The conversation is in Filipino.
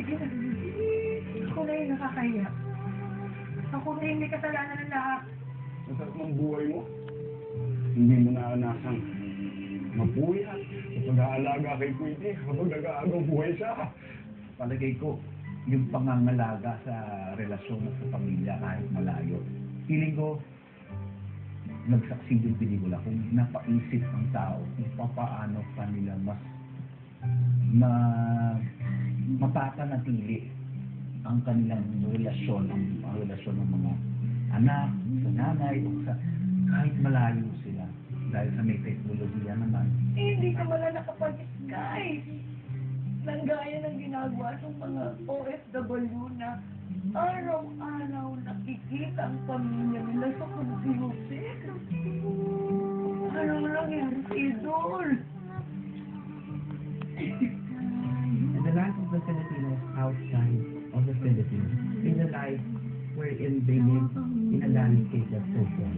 Ako na yung nakakahiya. Ako na yung may kasalanan ng lahat. Masarap ng buhay mo. Hindi mo naanasang mabuhay at pag-aalaga kay Quinty habang nag-aagang buhay siya. Palagay ko, yung pangangalaga sa relasyon at sa pamilya kahit malayo. Feeling ko, nagsaksid yung pelikula kung napaisip ang tao kung paano pa nila mas mapapanatili ang kanilang relasyon, ang relasyon ng mga anak, sa nanay, o sa kahit malayo sila. Dahil sa may teknolohiya naman. Hindi ka wala nakapag-Skype. Nang gaya ng ginagawa ng mga OFW na araw-araw nakikita ang pamilya nila sa computer. Ano nangyari sa Idol? And the life of the Filipinos outside of the Philippines is a life wherein they live in a landscape that's so full.